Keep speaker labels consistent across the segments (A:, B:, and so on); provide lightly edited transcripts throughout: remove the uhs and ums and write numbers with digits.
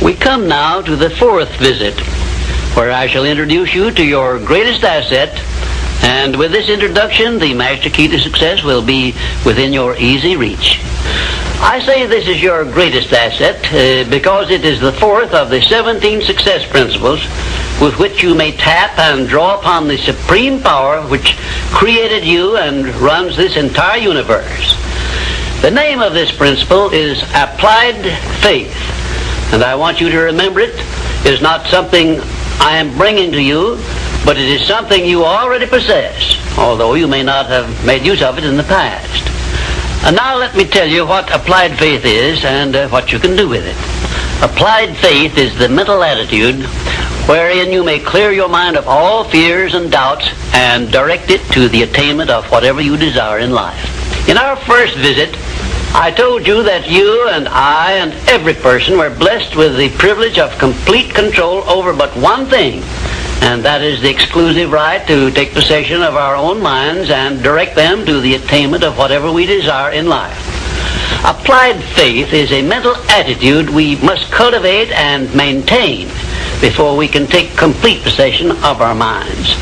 A: We come now to the fourth visit, where I shall introduce you to your greatest asset, and with this introduction, the master key to success will be within your easy reach. I say this is your greatest asset because it is the fourth of the 17 success principles with which you may tap and draw upon the supreme power which created you and runs this entire universe. The name of this principle is applied faith, and I want you to remember it is not something I am bringing to you, but it is something you already possess, although you may not have made use of it in the past. And now let me tell you what applied faith is and what you can do with it. Applied faith is the mental attitude wherein you may clear your mind of all fears and doubts and direct it to the attainment of whatever you desire in life. In our first visit, I told you that you and I and every person were blessed with the privilege of complete control over but one thing, and that is the exclusive right to take possession of our own minds and direct them to the attainment of whatever we desire in life. Applied faith is a mental attitude we must cultivate and maintain before we can take complete possession of our minds.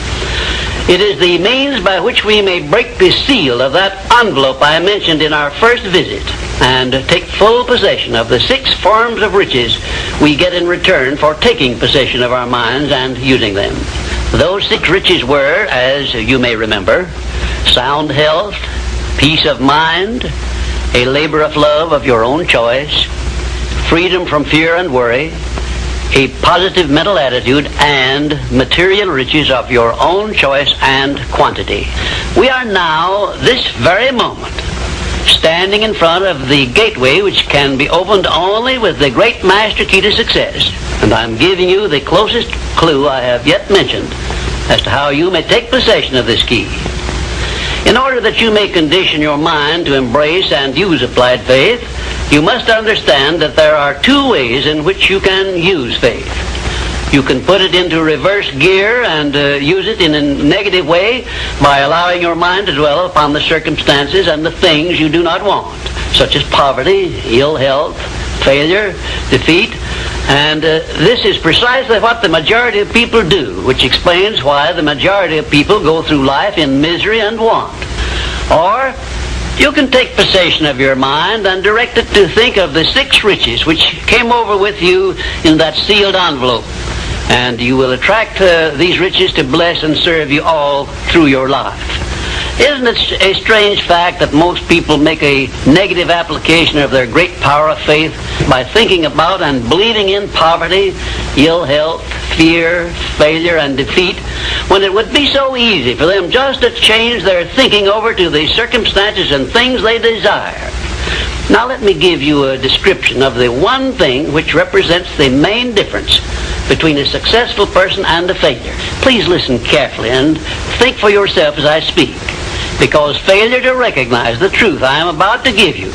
A: It is the means by which we may break the seal of that envelope I mentioned in our first visit and take full possession of the 6 forms of riches we get in return for taking possession of our minds and using them. Those 6 riches were, as you may remember, sound health, peace of mind, a labor of love of your own choice, freedom from fear and worry, a positive mental attitude, and material riches of your own choice and quantity. We are now, this very moment, standing in front of the gateway which can be opened only with the great master key to success, and I'm giving you the closest clue I have yet mentioned as to how you may take possession of this key. In order that you may condition your mind to embrace and use applied faith, you must understand that there are 2 ways in which you can use faith. You can put it into reverse gear and use it in a negative way by allowing your mind to dwell upon the circumstances and the things you do not want, such as poverty, ill health, failure, defeat. And this is precisely what the majority of people do, which explains why the majority of people go through life in misery and want. Or you can take possession of your mind and direct it to think of the 6 riches which came over with you in that sealed envelope. And you will attract these riches to bless and serve you all through your life. Isn't it a strange fact that most people make a negative application of their great power of faith by thinking about and believing in poverty, ill health, fear, failure, and defeat, when it would be so easy for them just to change their thinking over to the circumstances and things they desire? Now let me give you a description of the one thing which represents the main difference between a successful person and a failure. Please listen carefully and think for yourself as I speak, because failure to recognize the truth I am about to give you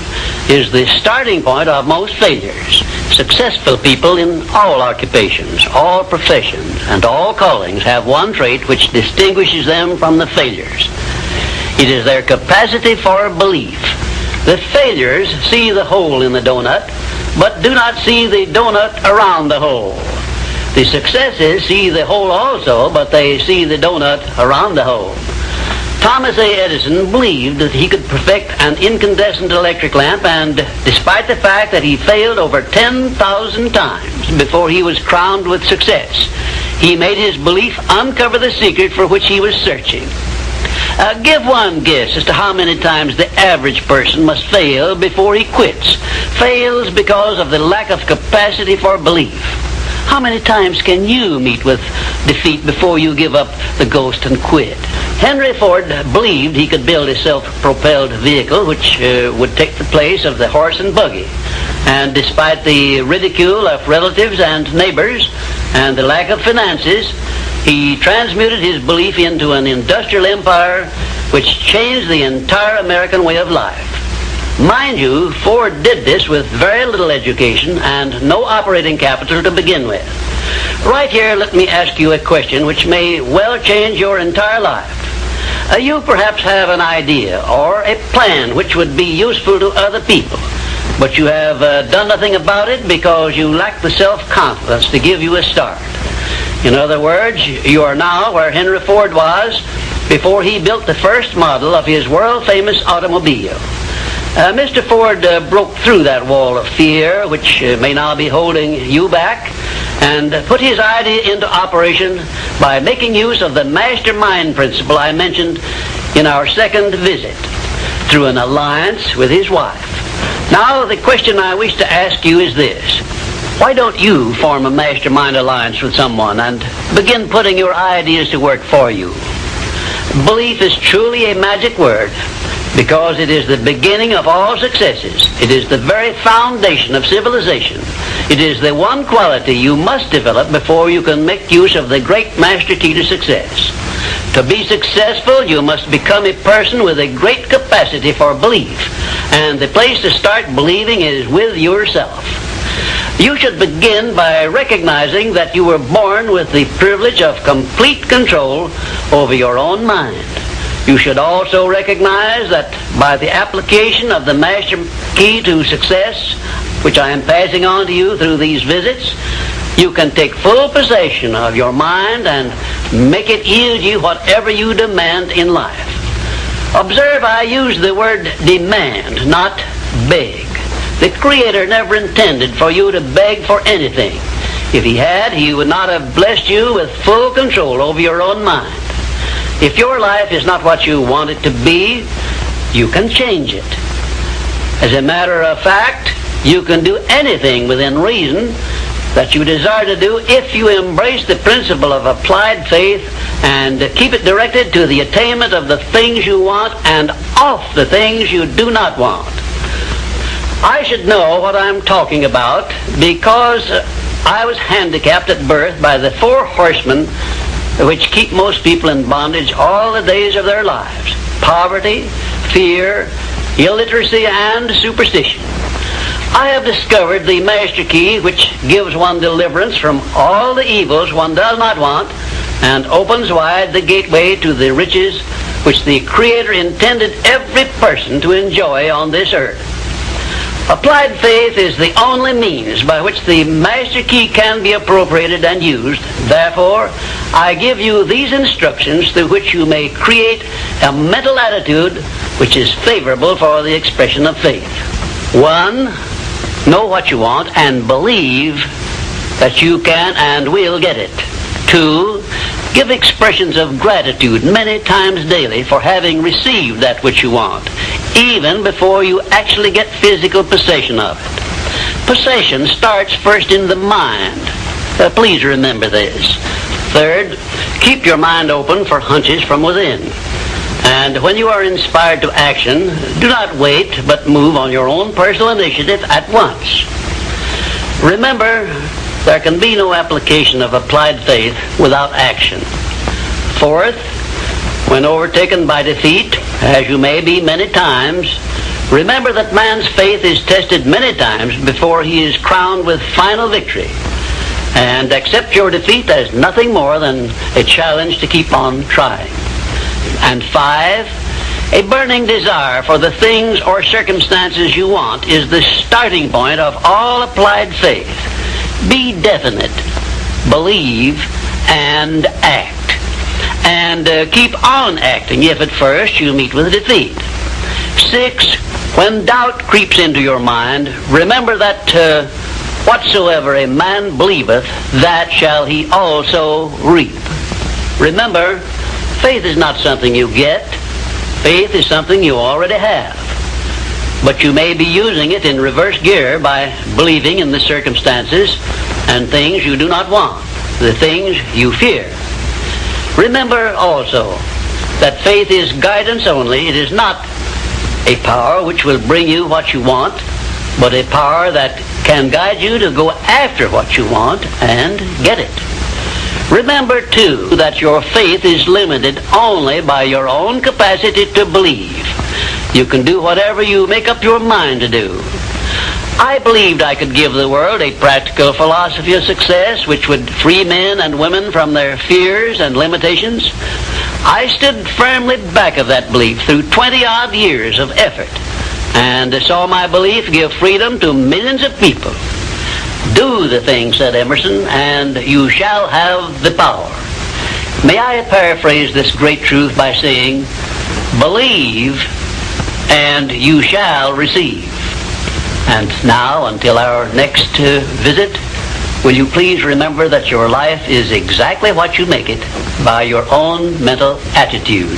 A: is the starting point of most failures. Successful people in all occupations, all professions, and all callings have one trait which distinguishes them from the failures. It is their capacity for belief. The failures see the hole in the donut, but do not see the donut around the hole. The successes see the hole also, but they see the donut around the hole. Thomas A. Edison believed that he could perfect an incandescent electric lamp, and despite the fact that he failed over 10,000 times before he was crowned with success, he made his belief uncover the secret for which he was searching. Give one guess as to how many times the average person must fail before he quits. Fails because of the lack of capacity for belief. How many times can you meet with defeat before you give up the ghost and quit? Henry Ford believed he could build a self-propelled vehicle which would take the place of the horse and buggy. And despite the ridicule of relatives and neighbors and the lack of finances, he transmuted his belief into an industrial empire which changed the entire American way of life. Mind you, Ford did this with very little education and no operating capital to begin with. Right here, let me ask you a question which may well change your entire life. You perhaps have an idea or a plan which would be useful to other people, but you have done nothing about it because you lack the self-confidence to give you a start. In other words, you are now where Henry Ford was before he built the first model of his world-famous automobile. Mr. Ford broke through that wall of fear, which may now be holding you back, and put his idea into operation by making use of the mastermind principle I mentioned in our second visit, through an alliance with his wife. Now, the question I wish to ask you is this. Why don't you form a mastermind alliance with someone and begin putting your ideas to work for you? Belief is truly a magic word because it is the beginning of all successes. It is the very foundation of civilization. It is the one quality you must develop before you can make use of the great master key to success. To be successful, you must become a person with a great capacity for belief, and the place to start believing is with yourself. You should begin by recognizing that you were born with the privilege of complete control over your own mind. You should also recognize that by the application of the master key to success, which I am passing on to you through these visits, you can take full possession of your mind and make it yield you whatever you demand in life. Observe, I use the word demand, not beg. The Creator never intended for you to beg for anything. If He had, He would not have blessed you with full control over your own mind. If your life is not what you want it to be, you can change it. As a matter of fact, you can do anything within reason that you desire to do if you embrace the principle of applied faith and keep it directed to the attainment of the things you want and off the things you do not want. I should know what I'm talking about because I was handicapped at birth by the four horsemen which keep most people in bondage all the days of their lives: poverty, fear, illiteracy, and superstition. I have discovered the master key which gives one deliverance from all the evils one does not want and opens wide the gateway to the riches which the Creator intended every person to enjoy on this earth. Applied faith is the only means by which the master key can be appropriated and used. Therefore, I give you these instructions through which you may create a mental attitude which is favorable for the expression of faith. 1, know what you want and believe that you can and will get it. 2, give expressions of gratitude many times daily for having received that which you want, even before you actually get physical possession of it. Possession starts first in the mind. Please remember this. 3rd, keep your mind open for hunches from within. And when you are inspired to action, do not wait, but move on your own personal initiative at once. Remember, there can be no application of applied faith without action. 4th, when overtaken by defeat, as you may be many times, remember that man's faith is tested many times before he is crowned with final victory. And accept your defeat as nothing more than a challenge to keep on trying. And 5, a burning desire for the things or circumstances you want is the starting point of all applied faith. Be definite, believe, and act. And keep on acting if at first you meet with defeat. 6, when doubt creeps into your mind, remember that whatsoever a man believeth, that shall he also reap. Remember, faith is not something you get. Faith is something you already have. But you may be using it in reverse gear by believing in the circumstances and things you do not want, the things you fear. Remember also that faith is guidance only. It is not a power which will bring you what you want, but a power that can guide you to go after what you want and get it. Remember, too, that your faith is limited only by your own capacity to believe. You can do whatever you make up your mind to do. I believed I could give the world a practical philosophy of success which would free men and women from their fears and limitations. I stood firmly back of that belief through 20-odd years of effort. And saw my belief give freedom to millions of people. Do the thing, said Emerson, and you shall have the power. May I paraphrase this great truth by saying, believe and you shall receive. And now, until our next visit, will you please remember that your life is exactly what you make it by your own mental attitude.